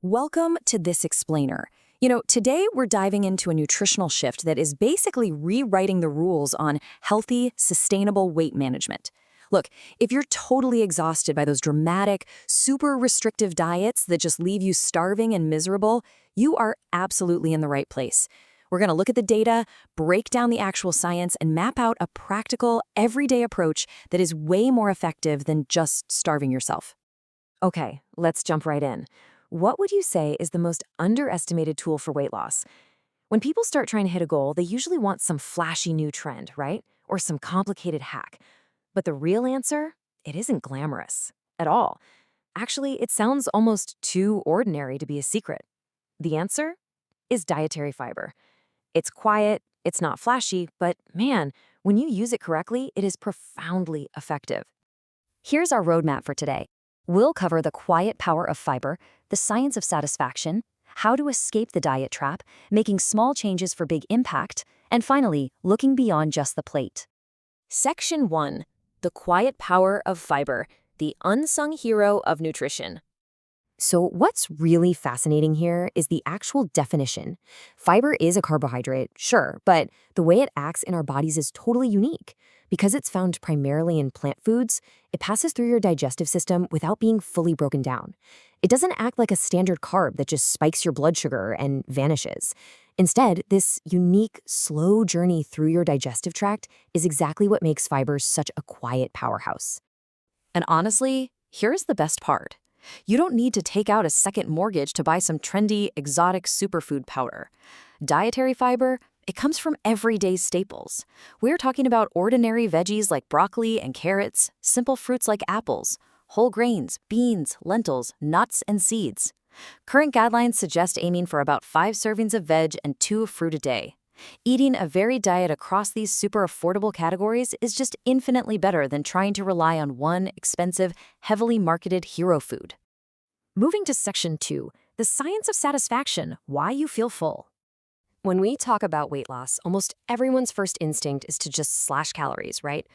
Welcome to This Explainer. Today we're diving into a nutritional shift that is basically rewriting the rules on healthy, sustainable weight management. Look, if you're totally exhausted by those dramatic, super restrictive diets that just leave you starving and miserable, you are absolutely in the right place. We're going to look at the data, break down the actual science, and map out a practical, everyday approach that is way more effective than just starving yourself. Okay, let's jump right in. What would you say is the most underestimated tool for weight loss? When people start trying to hit a goal, they usually want some flashy new trend, right? Or some complicated hack. But the real answer? It isn't glamorous at all. Actually, it sounds almost too ordinary to be a secret. The answer is dietary fiber. It's quiet, it's not flashy, but man, when you use it correctly, it is profoundly effective. Here's our roadmap for today. We'll cover the quiet power of fiber, the science of satisfaction, how to escape the diet trap, making small changes for big impact, and finally, looking beyond just the plate. Section 1. The quiet power of fiber, the unsung hero of nutrition. So what's really fascinating here is the actual definition. Fiber is a carbohydrate, sure, but the way it acts in our bodies is totally unique. Because it's found primarily in plant foods, it passes through your digestive system without being fully broken down. It doesn't act like a standard carb that just spikes your blood sugar and vanishes. Instead, this unique, slow journey through your digestive tract is exactly what makes fiber such a quiet powerhouse. And honestly, here's the best part. You don't need to take out a second mortgage to buy some trendy, exotic superfood powder. Dietary fiber, it comes from everyday staples. We're talking about ordinary veggies like broccoli and carrots, simple fruits like apples, whole grains, beans, lentils, nuts, and seeds. Current guidelines suggest aiming for about 5 servings of veg and 2 of fruit a day. Eating a varied diet across these super affordable categories is just infinitely better than trying to rely on one expensive, heavily marketed hero food. Moving to Section 2, the science of satisfaction, why you feel full. When we talk about weight loss, almost everyone's first instinct is to just slash calories, right?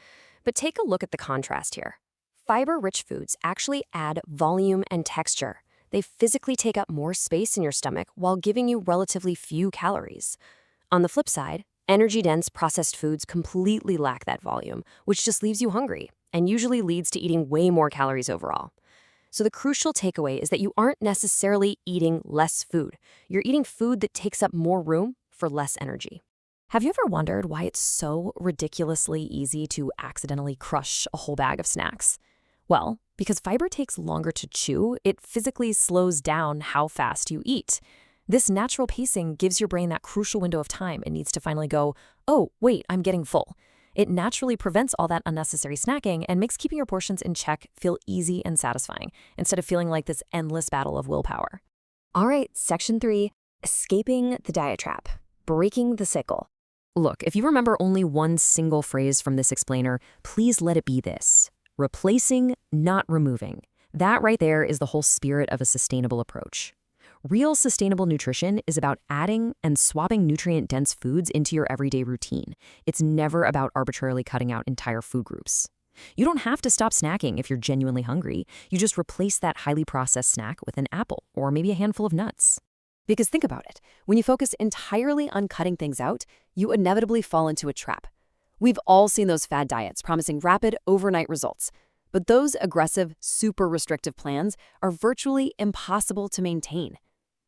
But take a look at the contrast here. Fiber-rich foods actually add volume and texture. They physically take up more space in your stomach while giving you relatively few calories. On the flip side, energy-dense processed foods completely lack that volume, which just leaves you hungry and usually leads to eating way more calories overall. So the crucial takeaway is that you aren't necessarily eating less food. You're eating food that takes up more room for less energy. Have you ever wondered why it's so ridiculously easy to accidentally crush a whole bag of snacks? Well, because fiber takes longer to chew, it physically slows down how fast you eat. This natural pacing gives your brain that crucial window of time it needs to finally go, oh, wait, I'm getting full. It naturally prevents all that unnecessary snacking and makes keeping your portions in check feel easy and satisfying, instead of feeling like this endless battle of willpower. All right, Section 3, escaping the diet trap, breaking the cycle. Look, if you remember only one single phrase from this explainer, please let it be this: replacing, not removing. That right there is the whole spirit of a sustainable approach. Real sustainable nutrition is about adding and swapping nutrient-dense foods into your everyday routine. It's never about arbitrarily cutting out entire food groups. You don't have to stop snacking if you're genuinely hungry. You just replace that highly processed snack with an apple or maybe a handful of nuts. Because think about it, when you focus entirely on cutting things out, you inevitably fall into a trap. We've all seen those fad diets promising rapid, overnight results. But those aggressive, super restrictive plans are virtually impossible to maintain.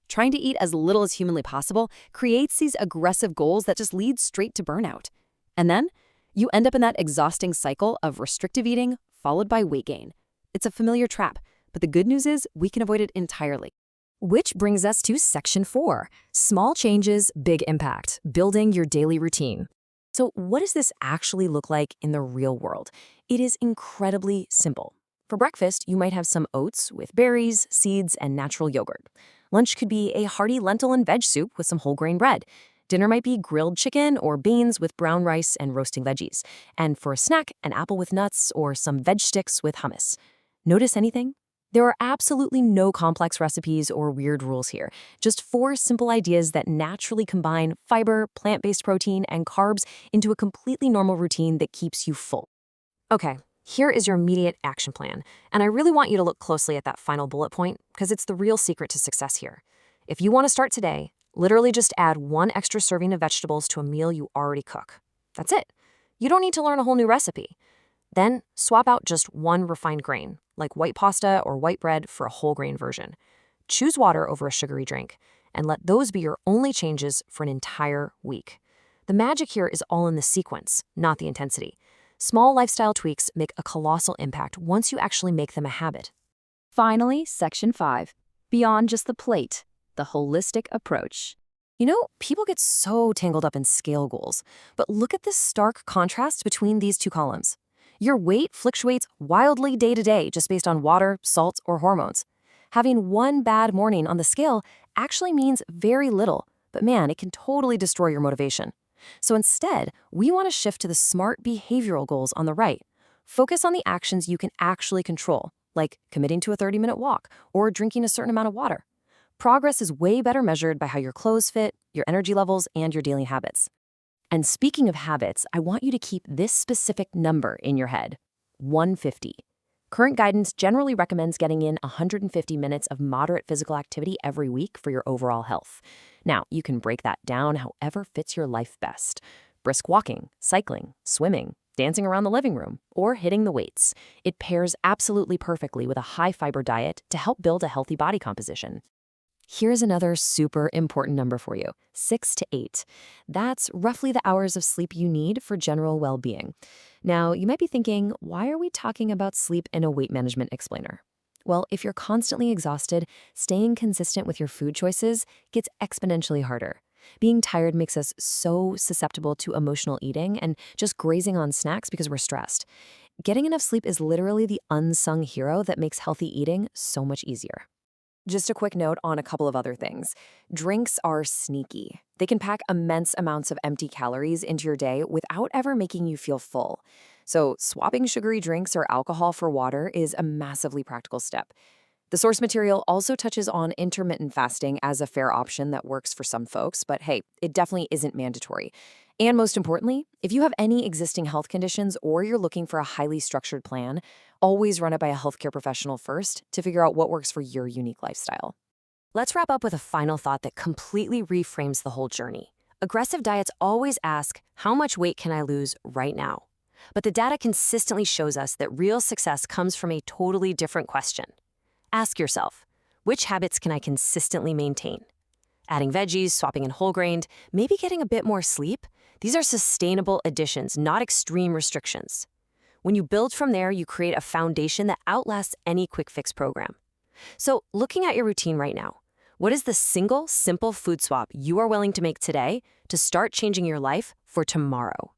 Trying to eat as little as humanly possible creates these aggressive goals that just lead straight to burnout. And then you end up in that exhausting cycle of restrictive eating followed by weight gain. It's a familiar trap, but the good news is we can avoid it entirely. Which brings us to Section 4, small changes, big impact, building your daily routine. So what does this actually look like in the real world? It is incredibly simple. For breakfast, you might have some oats with berries, seeds, and natural yogurt. Lunch could be a hearty lentil and veg soup with some whole grain bread. Dinner might be grilled chicken or beans with brown rice and roasting veggies. And for a snack, an apple with nuts or some veg sticks with hummus. Notice anything? There are absolutely no complex recipes or weird rules here. Just 4 simple ideas that naturally combine fiber, plant-based protein, and carbs into a completely normal routine that keeps you full. Okay, Here is your immediate action plan, and I really want you to look closely at that final bullet point because it's the real secret to success here. If you want to start today, literally just add 1 extra serving of vegetables to a meal you already cook. That's it. You don't need to learn a whole new recipe. Then swap out just 1 refined grain, like white pasta or white bread, for a whole grain version. Choose water over a sugary drink, and let those be your only changes for an entire week. The magic here is all in the sequence, not the intensity. Small lifestyle tweaks make a colossal impact once you actually make them a habit. Finally, Section 5. Beyond just the plate, the holistic approach. You know, people get so tangled up in scale goals, but look at this stark contrast between these two columns. Your weight fluctuates wildly day to day just based on water, salt, or hormones. Having one bad morning on the scale actually means very little, but man, it can totally destroy your motivation. So instead, we want to shift to the smart behavioral goals on the right. Focus on the actions you can actually control, like committing to a 30-minute walk or drinking a certain amount of water. Progress is way better measured by how your clothes fit, your energy levels, and your daily habits. And speaking of habits, I want you to keep this specific number in your head: 150. Current guidance generally recommends getting in 150 minutes of moderate physical activity every week for your overall health. Now, you can break that down however fits your life best. Brisk walking, cycling, swimming, dancing around the living room, or hitting the weights. It pairs absolutely perfectly with a high-fiber diet to help build a healthy body composition. Here's another super important number for you: 6 to 8. That's roughly the hours of sleep you need for general well-being. Now, you might be thinking, why are we talking about sleep in a weight management explainer? Well, if you're constantly exhausted, staying consistent with your food choices gets exponentially harder. Being tired makes us so susceptible to emotional eating and just grazing on snacks because we're stressed. Getting enough sleep is literally the unsung hero that makes healthy eating so much easier. Just a quick note on a couple of other things. Drinks are sneaky. They can pack immense amounts of empty calories into your day without ever making you feel full. So swapping sugary drinks or alcohol for water is a massively practical step. The source material also touches on intermittent fasting as a fair option that works for some folks, but hey, it definitely isn't mandatory. And most importantly, if you have any existing health conditions or you're looking for a highly structured plan, always run it by a healthcare professional first to figure out what works for your unique lifestyle. Let's wrap up with a final thought that completely reframes the whole journey. Aggressive diets always ask, how much weight can I lose right now? But the data consistently shows us that real success comes from a totally different question. Ask yourself, which habits can I consistently maintain? Adding veggies, swapping in whole grain, maybe getting a bit more sleep? These are sustainable additions, not extreme restrictions. When you build from there, you create a foundation that outlasts any quick fix program. So, looking at your routine right now, what is the single, simple food swap you are willing to make today to start changing your life for tomorrow?